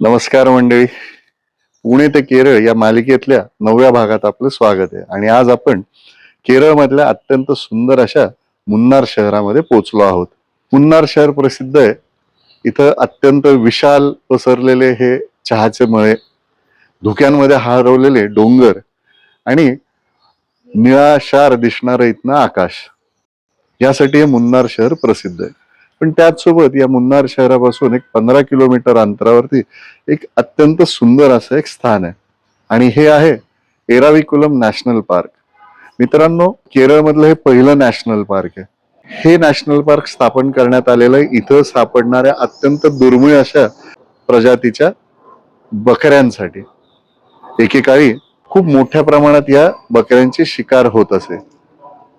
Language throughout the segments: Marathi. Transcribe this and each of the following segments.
नमस्कार मंडळी. पुणे ते केरळ या मालिकेतल्या 9व्या भागात आपलं स्वागत आहे. आणि आज आपण केरळमधल्या अत्यंत सुंदर अशा मुन्नार शहरामध्ये पोहोचलो आहोत. मुन्नार शहर प्रसिद्ध आहे. इथं अत्यंत विशाल पसरलेले हे चहाचे मळे, धुक्यांमध्ये हरवलेले डोंगर आणि निळाशार दिसणारं इथनं आकाश, यासाठी हे मुन्नार शहर प्रसिद्ध आहे. पण त्याचसोबत या मुन्नार शहरापासून एक 15 किलोमीटर अंतरावरती एक अत्यंत सुंदर असं एक स्थान आहे आणि हे आहे एराविकुलम नॅशनल पार्क. मित्रांनो, केरळमधलं हे पहिलं नॅशनल पार्क आहे. हे नॅशनल पार्क स्थापन करण्यात आलेलं आहे इथं सापडणाऱ्या अत्यंत दुर्मिळ अशा प्रजातीच्या बकऱ्यांसाठी. एकेकाळी खूप मोठ्या प्रमाणात या बकऱ्यांची शिकार होत असे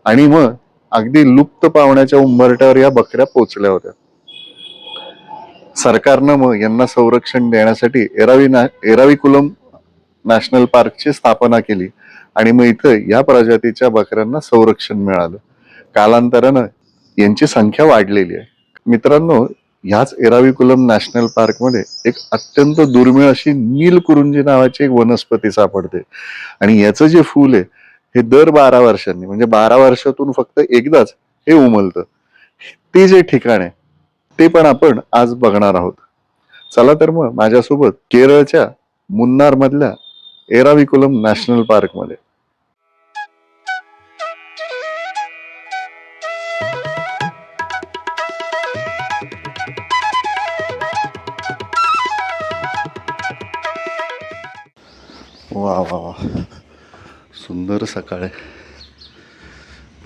आणि मग अगदी लुप्त पावण्याच्या उंबरठ्यावर या बकऱ्या पोचल्या होत्या. सरकारनं मग यांना संरक्षण देण्यासाठी एराविकुलम नॅशनल पार्कची स्थापना केली आणि मग इथं या प्रजातीच्या बकऱ्यांना संरक्षण मिळालं. कालांतरानं यांची संख्या वाढलेली आहे. मित्रांनो, ह्याच एराविकुलम नॅशनल पार्कमध्ये एक अत्यंत दुर्मिळ अशी नीलकुरुंजी नावाची एक वनस्पती सापडते आणि याचं जे फूल आहे हे दर 12 वर्षांनी, म्हणजे 12 वर्षातून फक्त एकदाच हे उमलतं. ते जे ठिकाण आहे ते पण आपण आज बघणार आहोत. चला तर मग माझ्यासोबत केरळच्या मुन्नार मधल्या एराविकुलम नॅशनल पार्क मध्ये. वा वा वा, सुंदर सकाळ आहे.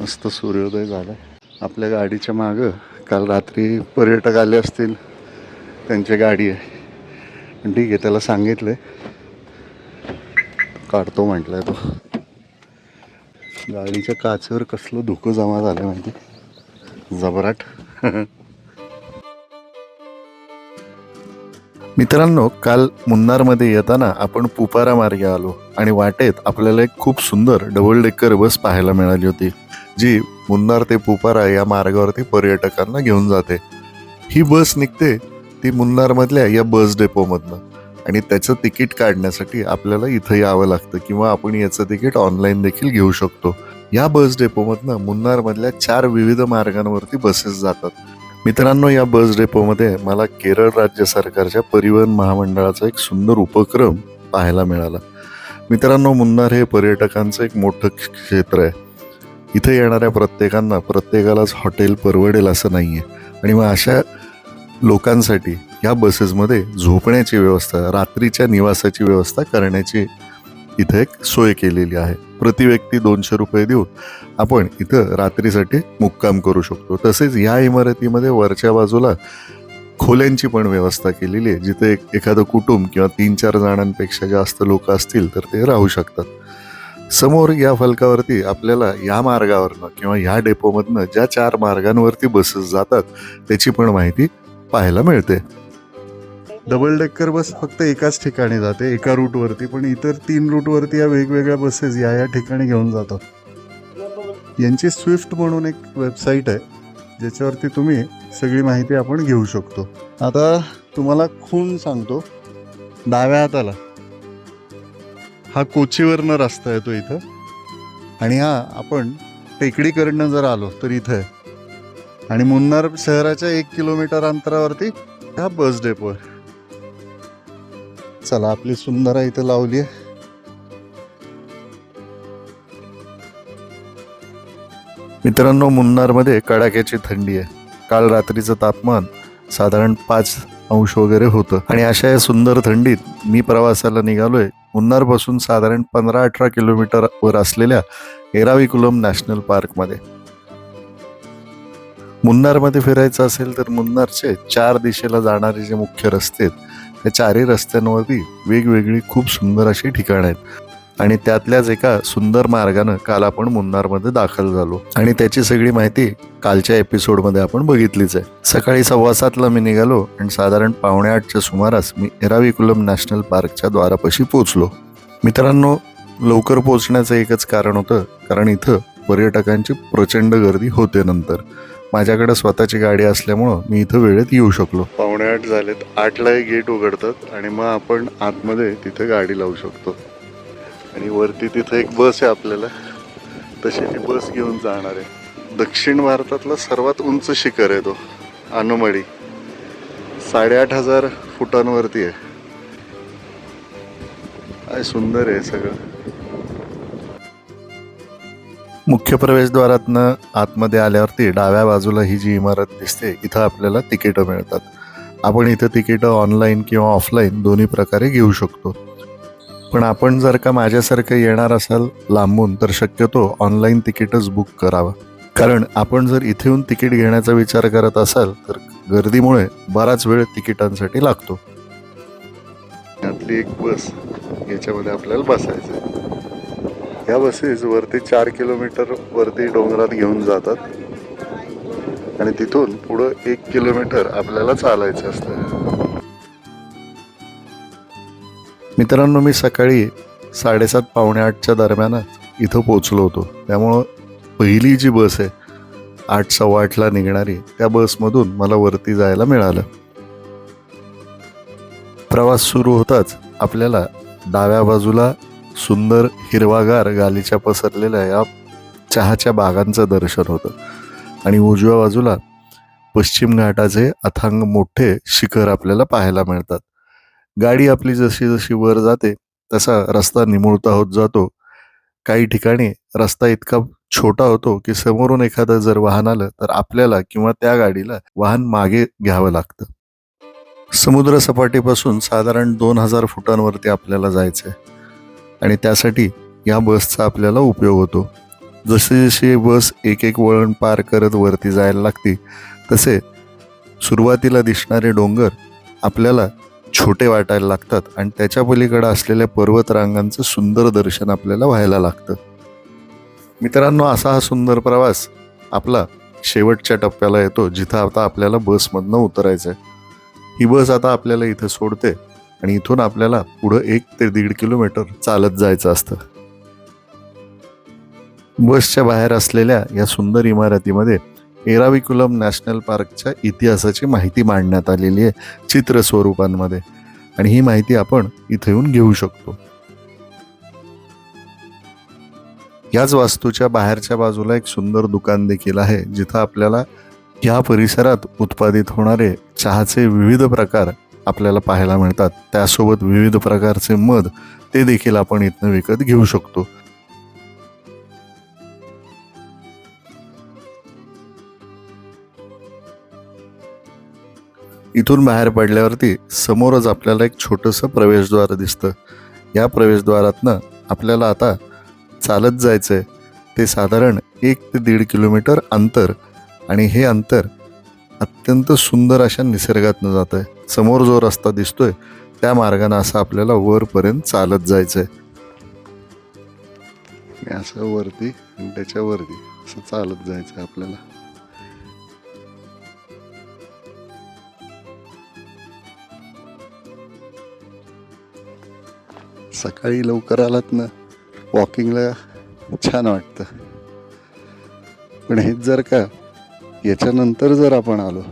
मस्त सूर्योदय झालाय. आपल्या गाडीच्या मागं काल रात्री पर्यटक आले असतील, त्यांची गाडी आहे. पण ठीक आहे, त्याला सांगितलंय, काढतो म्हटलंय तो. गाडीच्या काचेवर कसलं धुकं जमा झालं माहिती, जबराट. मित्रांनो, काल मुन्नारमध्ये येताना आपण पुपारा मार्गे आलो आणि वाटेत आपल्याला एक खूप सुंदर डबल डेकर बस पाहायला मिळाली होती, जी मुन्नार ते पुपारा या मार्गावरती पर्यटकांना घेऊन जाते. ही बस निघते ती मुन्नारमधल्या या बस डेपोमधनं आणि त्याचं तिकीट काढण्यासाठी आपल्याला इथं यावं लागतं किंवा आपण याचं तिकीट ऑनलाईन देखील घेऊ शकतो. या बस डेपोमधनं मुन्नारमधल्या 4 विविध मार्गांवरती बसेस जातात. मित्रांनो, या बस डेपोमध्ये मला केरळ राज्य सरकारच्या परिवहन महामंडळाचा एक सुंदर उपक्रम पाहायला मिळाला. मित्रांनो, मुन्नार हे पर्यटकांचं एक मोठं क्षेत्र आहे. इथे येणाऱ्या प्रत्येकालाच हॉटेल परवडेल असं नाहीये आणि मग अशा लोकांसाठी या बसेसमध्ये झोपण्याची व्यवस्था, रात्रीच्या निवासाची व्यवस्था करण्याची इथे एक सोय केलेली आहे. प्रति व्यक्ती 200 रुपये देऊन आपण इथं रात्रीसाठी मुक्काम करू शकतो. तसेच या इमारतीमध्ये वरच्या बाजूला खोल्यांची पण व्यवस्था केलेली आहे, जिथे एखादं कुटुंब किंवा 3-4 जणांपेक्षा जास्त लोक असतील तर ते राहू शकतात. समोर या फलकावरती आपल्याला या मार्गावरनं किंवा ह्या डेपोमधनं ज्या 4 मार्गांवरती बसेस जातात त्याची पण माहिती पाहायला मिळते. डबल डेकर बस फक्त एकाच ठिकाणी जाते, एका रूटवरती, पण इतर 3 रूटवरती या वेगवेगळ्या बसेस या ठिकाणी घेऊन जातात. यांची स्विफ्ट म्हणून एक वेबसाईट आहे, ज्याच्यावरती तुम्ही सगळी माहिती आपण घेऊ शकतो. आता तुम्हाला खूण सांगतो, डाव्या हाताला हा कोचीवरनं रस्ता येतो इथं आणि हा आपण टेकडीकडनं जर आलो तर इथं आहे आणि मुन्नार शहराच्या 1 किलोमीटर अंतरावरती हा बस डेपो आहे. चला, आपली सुंदरा इथं लावली आहे. मित्रांनो, मुन्नारमध्ये कडाक्याची थंडी आहे. काल रात्रीचं तापमान साधारण 5 अंश वगैरे होतं आणि अशा या सुंदर थंडीत मी प्रवासाला निघालोय मुन्नारपासून साधारण 15-18 किलोमीटर वर असलेल्या एराविकुलम नॅशनल पार्कमध्ये. मुन्नारमध्ये फिरायचं असेल तर मुन्नारचे 4 दिशेला जाणारे जे मुख्य रस्ते आहेत त्या 4ही रस्त्यांवरती वेगवेगळी खूप सुंदर अशी ठिकाणं आहेत आणि त्यातल्याच एका सुंदर मार्गानं काल आपण मुन्नारमध्ये दाखल झालो आणि त्याची सगळी माहिती कालच्या एपिसोडमध्ये आपण बघितलीच आहे. सकाळी 7:15 मी निघालो आणि साधारण 7:45च्या सुमारास मी एराविकुलम नॅशनल पार्कच्या द्वारापाशी पोचलो. मित्रांनो, लवकर पोचण्याचं एकच कारण होतं, कारण इथं पर्यटकांची प्रचंड गर्दी होते नंतर. माझ्याकडे स्वतःची गाडी असल्यामुळं मी इथं वेळेत येऊ शकलो. 7:45 झालेत. 8ला हे गेट उघडतात आणि मग आपण आतमध्ये तिथे गाडी लावू शकतो. आणि वरती तिथे एक बस आहे आपल्याला, तशी ती बस घेऊन जाणार आहे. दक्षिण भारतातला सर्वात उंच शिखर आहे तो अनुमडी. 8,500 फुटांवरती आहे. काय सुंदर आहे सगळं. मुख्य प्रवेशद्वारातनं आतमध्ये आल्यावरती डाव्या बाजूला ही जी इमारत दिसते, इथं आपल्याला तिकीटं मिळतात. आपण इथं तिकीटं ऑनलाईन किंवा ऑफलाईन दोन्ही प्रकारे घेऊ शकतो. पण आपण जर का माझ्यासारखं येणार असाल लांबून, तर शक्यतो ऑनलाईन तिकीटच बुक करावं. कारण आपण जर इथे येऊन तिकीट घेण्याचा विचार करत असाल तर गर्दीमुळे बराच वेळ तिकिटांसाठी लागतो. यातली एक बस, याच्यामध्ये आपल्याला बसायचं आहे. या बसेस वरती 4 किलोमीटर वरती डोंगरात घेऊन जातात आणि तिथून पुढं 1 किलोमीटर आपल्याला चालायचं असतं. मित्रांनो, मी सकाळी 7:30 पावणे 8च्या दरम्यानच इथं पोचलो होतो. त्यामुळं पहिली जी बस आहे 8 सव्वा 8ला निघणारी, त्या बसमधून मला वरती जायला मिळालं. प्रवास सुरू होताच आपल्याला डाव्या बाजूला सुंदर हिरवागार गालीच्या पसरलेल्या या चहाच्या बागांचं दर्शन होतं आणि उजव्या बाजूला पश्चिम घाटाचे अथांग मोठे शिखर आपल्याला पाहायला मिळतात. गाडी आपली जशी जशी वर जाते तसा रस्ता निमुळता होत जातो. काही ठिकाणी रस्ता इतका छोटा होतो की समोरून एखादं जर वाहन आलं तर आपल्याला किंवा त्या गाडीला वाहन मागे घ्यावं लागतं. समुद्र सपाटीपासून साधारण 2,000 फुटांवरती आपल्याला जायचं आहे आणि त्यासाठी या बसचा आपल्याला उपयोग होतो. जसे जसे बस एक एक वळण पार करत वरती जायला लागते तसे सुरुवातीला दिसणारे डोंगर आपल्याला छोटे वाटायला लागतात आणि त्याच्या पलीकडे असलेल्या पर्वतरांगांचं सुंदर दर्शन आपल्याला व्हायला लागतं. मित्रांनो, असा हा सुंदर प्रवास आपला शेवटच्या टप्प्याला येतो, जिथं आता आपल्याला बसमधनं उतरायचं आहे. ही बस आता आपल्याला इथं सोडते आणि इथून आपल्याला पुढं 1 ते 1.5 किलोमीटर चालत जायचं असतं. बसच्या बाहेर असलेल्या या सुंदर इमारतीमध्ये एराविकुलम नॅशनल पार्कच्या इतिहासाची माहिती मांडण्यात आलेली आहे चित्र स्वरूपांमध्ये, आणि ही माहिती आपण इथे येऊन घेऊ शकतो. याच वास्तूच्या बाहेरच्या बाजूला एक सुंदर दुकान देखील आहे, जिथं आपल्याला या परिसरात उत्पादित होणारे चहाचे विविध प्रकार आपल्याला पाहायला मिळतात. त्यासोबत विविध प्रकारचे मध ते देखील आपण इथनं विकत घेऊ शकतो. इथून बाहेर पडल्यावरती समोरच आपल्याला एक छोटंसं प्रवेशद्वार दिसतं. या प्रवेशद्वारातनं आपल्याला आता चालत जायचं आहे. ते साधारण 1 ते 1.5 किलोमीटर अंतर, आणि हे अंतर अत्यंत सुंदर अशा निसर्गातनं जात आहे. समोर जो रस्ता दिसतोय त्या मार्गाने असं आपल्याला वरपर्यंत चालत जायचं आहे. असं वरती आणि त्याच्यावरती असं चालत जायचं आहे आपल्याला. सकाळी लवकर आलात ना, वॉकिंगला छान वाटतं. पण हेच जर का याच्यानंतर जर आपण आलो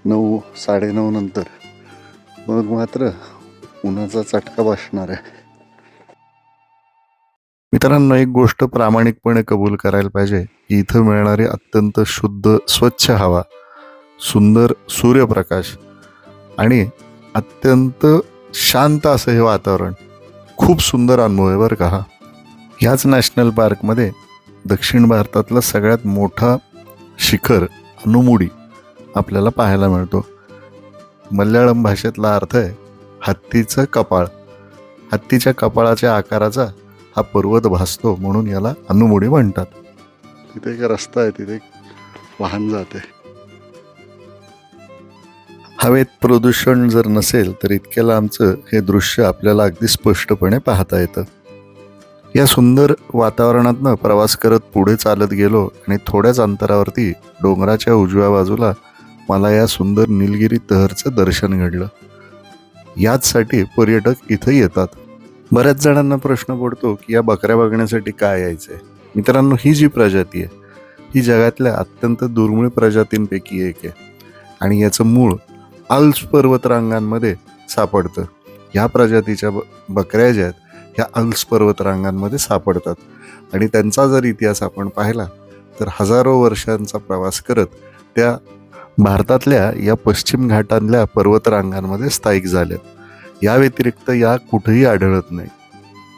9 साडेनऊ नंतर, मग मात्र उन्हाचा चटका बसणार आहे. मित्रांनो, एक गोष्ट प्रामाणिकपणे कबूल करायला पाहिजे की इथं मिळणारी अत्यंत शुद्ध स्वच्छ हवा, सुंदर सूर्यप्रकाश आणि अत्यंत शांत असं हे वातावरण खूप सुंदर अनुभव आहे बरं का हा. ह्याच नॅशनल पार्कमध्ये दक्षिण भारतातला सगळ्यात मोठा शिखर अनुमुडी आपल्याला पाहायला मिळतो. मल्याळम भाषेतला अर्थ आहे हत्तीचं कपाळ. हत्तीच्या कपाळाच्या आकाराचा हा पर्वत भासतो, म्हणून याला अनुमुडी म्हणतात. तिथे एक रस्ता आहे, तिथे वाहन जाते. हवेत प्रदूषण जर नसेल तर इतक्या लांबचं हे दृश्य आपल्याला अगदी स्पष्टपणे पाहता येतं. या सुंदर वातावरणातनं प्रवास करत पुढे चालत गेलो आणि थोड्याच अंतरावरती डोंगराच्या उजव्या बाजूला मला या सुंदर निलगिरी तहरचं दर्शन घडलं. याचसाठी पर्यटक इथं येतात. बऱ्याच जणांना प्रश्न पडतो की या बकऱ्या बघण्यासाठी काय यायचंय. मित्रांनो, ही जी प्रजाती आहे ही जगातल्या अत्यंत दुर्मिळ प्रजातींपैकी एक आहे आणि याचं मूळ अल्प्स पर्वतरांगांमध्ये सापडतं. ह्या प्रजातीच्या बकऱ्या ज्या आहेत ह्या अल्प्स पर्वतरांगांमध्ये सापडतात आणि त्यांचा जर इतिहास आपण पाहिला तर हजारो वर्षांचा प्रवास करत त्या भारतातल्या या पश्चिम घाटांतल्या पर्वतरांगांमध्ये स्थायिक झाल्यात. या व्यतिरिक्त या कुठेही आढळत नाही.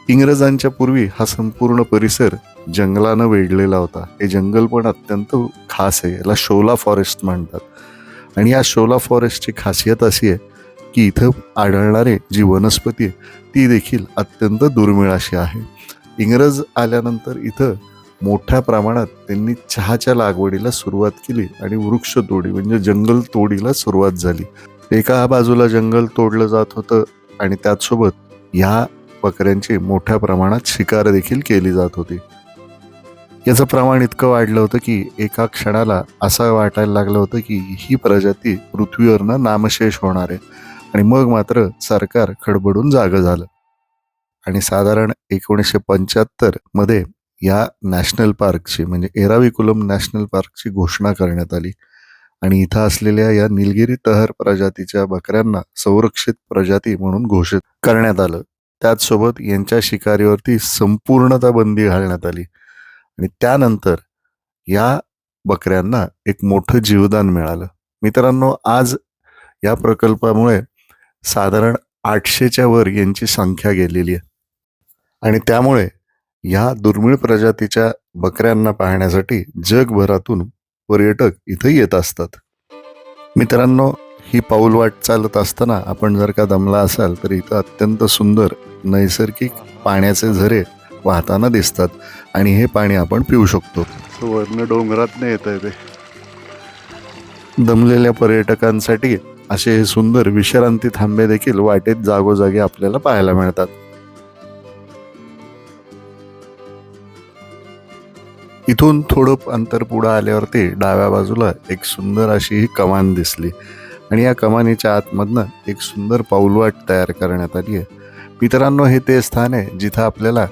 इंग्रजांच्या पूर्वी हा संपूर्ण परिसर जंगलानं वेढलेला होता. हे जंगल पण अत्यंत खास आहे, याला शोला फॉरेस्ट म्हणतात आणि या शोला फॉरेस्टची खासियत अशी आहे की इथं आढळणारी जी वनस्पती आहे ती देखील अत्यंत दुर्मिळ अशी आहे. इंग्रज आल्यानंतर इथं मोठ्या प्रमाणात त्यांनी चहाच्या लागवडीला सुरुवात केली आणि वृक्षतोडी म्हणजे जंगल तोडीला सुरुवात झाली. एका बाजूला जंगल तोडलं जात होतं आणि त्याचसोबत ह्या बकऱ्यांची मोठ्या प्रमाणात शिकार देखील केली जात होती. याचं प्रमाण इतकं वाढलं होतं की एका क्षणाला असं वाटायला लागलं होतं की ही प्रजाती पृथ्वीवरनं नामशेष होणार आहे आणि मग मात्र सरकार खडबडून जागं झालं आणि साधारण 1975 मध्ये या नॅशनल पार्कची म्हणजे एराविकुलम नॅशनल पार्कची घोषणा करण्यात आली आणि इथं असलेल्या या निलगिरी तहर प्रजातीच्या बकऱ्यांना संरक्षित प्रजाती म्हणून घोषित करण्यात आलं. त्याचसोबत यांच्या शिकारीवरती संपूर्णतः बंदी घालण्यात आली आणि त्यानंतर या बकऱ्यांना एक मोठं जीवदान मिळालं. मित्रांनो, आज या प्रकल्पामुळे साधारण 800च्या वर यांची संख्या गेलेली आहे आणि त्यामुळे या दुर्मिळ प्रजातीच्या बकऱ्यांना पाहण्यासाठी जगभरातून पर्यटक इथं येत असतात. मित्रांनो, ही पाऊलवाट चालत असताना आपण जर का दमला असाल तर इथं अत्यंत सुंदर नैसर्गिक पाण्याचे झरे वाहताना दिसतात आणि हे पाणी आपण पिऊ शकतो. वर्ण डोंगरात नाही येत आहे ते. दमलेल्या पर्यटकांसाठी असे हे सुंदर विश्रांती थांबे देखील वाटेत जागोजागी आपल्याला पाहायला मिळतात. इथून थोडं अंतर पुढं आल्यावरती डाव्या बाजूला एक सुंदर अशी ही कमान दिसली आणि या कमानीच्या आतमधनं एक सुंदर पाऊलवाट तयार करण्यात आली आहे. मित्रांनो, हे ते स्थान आहे जिथं आपल्याला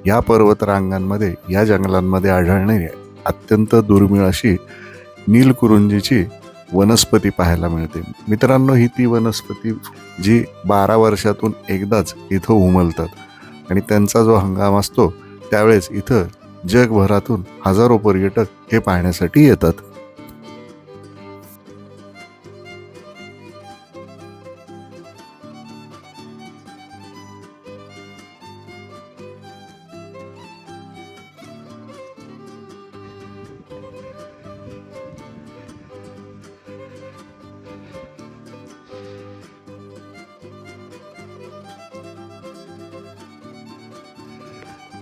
या पर्वतरांगांमध्ये या जंगलांमध्ये आढळणारी अत्यंत दुर्मिळ अशी नीलकुरुंजीची वनस्पती पाहायला मिळते. मित्रांनो, ही ती वनस्पती जी 12 वर्षातून एकदाच इथं उमलतात आणि त्यांचा जो हंगाम असतो त्यावेळेस इथं जगभरातून हजारो पर्यटक हे पाहण्यासाठी येतात.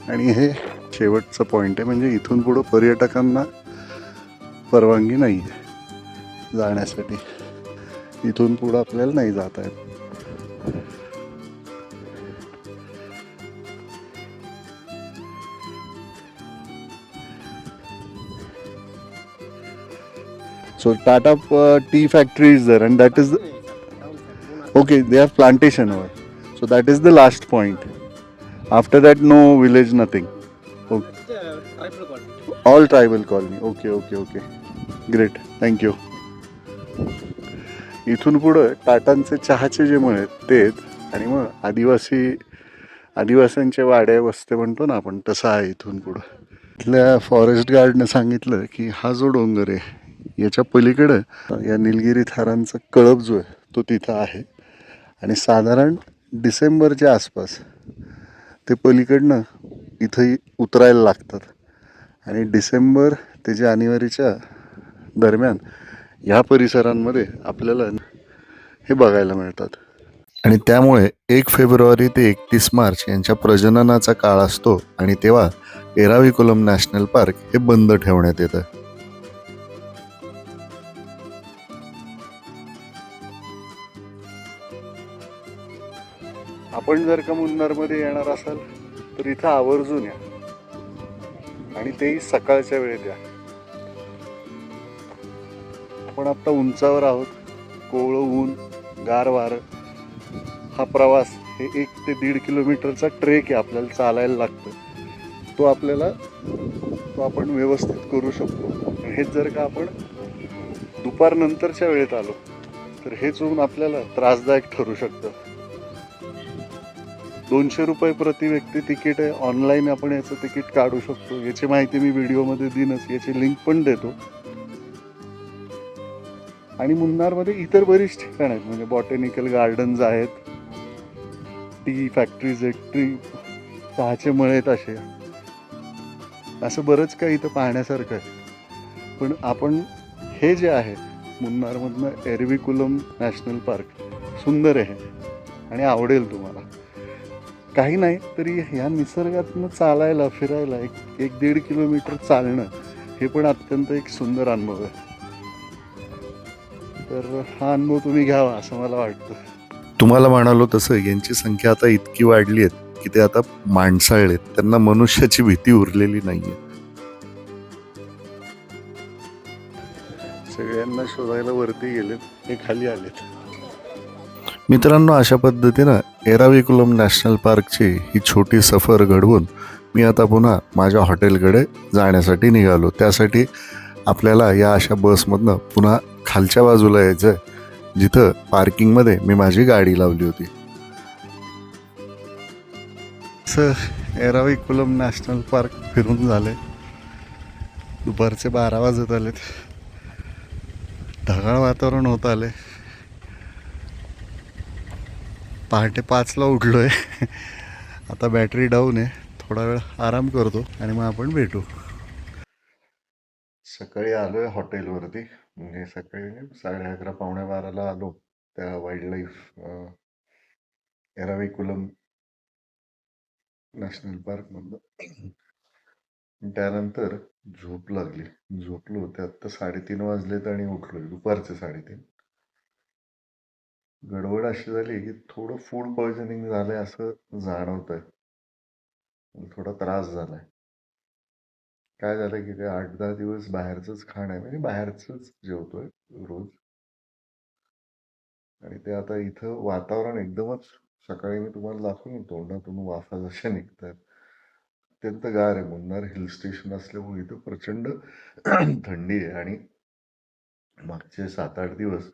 आणि हे शेवटचं पॉईंट आहे, म्हणजे इथून पुढं पर्यटकांना परवानगी नाही आहे जाण्यासाठी. इथून पुढं आपल्याला नाही जाता येत. So Tata tea factory is there and that is okay, they have plantation over. So that is the last point. After that no village, nothing. Okay. All tribal colony. Okay. Great. Thank you. इथून पुढं टाटांचे चहाचे जे मळे ते आणि मग आदिवासींचे वाड्या वस्ते म्हणतो ना आपण, तसं आहे इथून पुढं. इथल्या फॉरेस्ट गार्डने सांगितलं की हा जो डोंगर आहे याच्या पलीकडं या निलगिरी थारांचा कळप जो आहे तो तिथं आहे आणि साधारण डिसेंबरच्या आसपास ते पलीकडनं इथं उतरायला लागतात आणि डिसेंबर ते जानेवारीच्या दरम्यान ह्या परिसरांमध्ये आपल्याला हे बघायला मिळतात. आणि त्यामुळे 1 फेब्रुवारी ते 31 मार्च यांच्या प्रजननाचा काळ असतो आणि तेव्हा एराविकुलम नॅशनल पार्क हे बंद ठेवण्यात येतं. आपण जर का मुन्नारमध्ये येणार असाल तर इथं आवर्जून या आणि तेही सकाळच्या वेळेत या. आपण आता उंचावर आहोत, कोवळं ऊन, गार वारं. हा प्रवास हे 1 ते 1.5 किलोमीटरचा ट्रेक आहे, आपल्याला चालायला लागतं. तो आपण व्यवस्थित करू शकतो. हेच जर का आपण दुपारनंतरच्या वेळेत आलो तर हे चूक आपल्याला त्रासदायक ठरू शकतं. 200 रुपये प्रति व्यक्ती तिकीट आहे. ऑनलाईन आपण याचं तिकीट काढू शकतो. याची माहिती मी व्हिडिओमध्ये देईनच, याची लिंक पण देतो. आणि मुन्नारमध्ये इतर बरीच ठिकाणं आहेत, म्हणजे बॉटॅनिकल गार्डन्स आहेत, टी फॅक्टरीज आहेत, चहाचे मळे आहेत, असं बरंच काही इथं पाहण्यासारखं आहे. पण आपण हे जे आहे मुन्नारमधनं एरविकुलम नॅशनल पार्क सुंदर आहे आणि आवडेल तुम्हाला. काही नाही तरी ह्या निसर्गातनं चालायला फिरायला एक 1.5 किलोमीटर चालणं हे पण अत्यंत एक सुंदर अनुभव आहे. तर हा अनुभव तुम्ही घ्यावा असं मला वाटतं. तुम्हाला म्हणालो तसं यांची संख्या आता इतकी वाढली आहे की ते आता माणसाळलेत, त्यांना मनुष्याची भीती उरलेली नाहीये. सगळ्यांना शोधायला वरती गेलेत, हे खाली आलेत. मित्रांनो, अशा पद्धतीनं एराविकुलम नॅशनल पार्कची ही छोटी सफर घडवून मी आता पुन्हा माझ्या हॉटेलकडे जाण्यासाठी निघालो. त्यासाठी आपल्याला या अशा बसमधनं पुन्हा खालच्या बाजूला यायचं आहे, जिथं पार्किंगमध्ये मी माझी गाडी लावली होती. एराविकुलम नॅशनल पार्क फिरून झाले. दुपारचे 12 वाजत आलेत. ढगाळ वातावरण होत आले. पहाटे 5ला उठलोय. आता बॅटरी डाऊन आहे, थोडा वेळ आराम करतो आणि मग आपण भेटू. सकाळी आलोय हॉटेलवरती, म्हणजे सकाळी 11:30 पावणे 12ला आलो त्या wild life Eravikulam national park मधलं. त्यानंतर झोप लागली, झोपलो. त्यात तर 3:30 वाजलेत आणि उठलोय दुपारचे 3:30. गडबड अशी झाली की थोडं फूड पॉइझनिंग झालंय असं जाणवत आहे, थोडा त्रास झालाय. काय झालं की ते 8-10 दिवस बाहेरचंच खाणं आहे, म्हणजे बाहेरचंच जेवतोय रोज. आणि ते आता इथं वातावरण एकदमच, सकाळी मी तुम्हाला दाखवून तोंडातून वाफा जशा निघतात, अत्यंत गार आहे. मुन्नार हिल स्टेशन असल्यामुळे इथं प्रचंड थंडी आहे. आणि मागचे 7-8 दिवस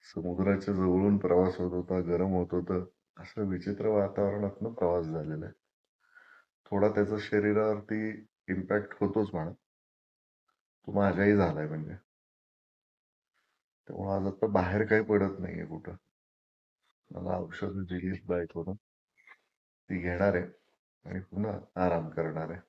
समुद्राच्या जवळून प्रवास होत होता, गरम होत होतं, असं विचित्र वातावरणातनं प्रवास झालेला आहे. थोडा त्याचा शरीरावरती इम्पॅक्ट होतोच म्हणा, तो माझ्याही झालाय. म्हणजे त्यामुळे आज आता बाहेर काही पडत नाहीये कुठं. मला औषध दिलीच बायकोनं, ती घेणार आहे आणि पुन्हा आराम करणार आहे.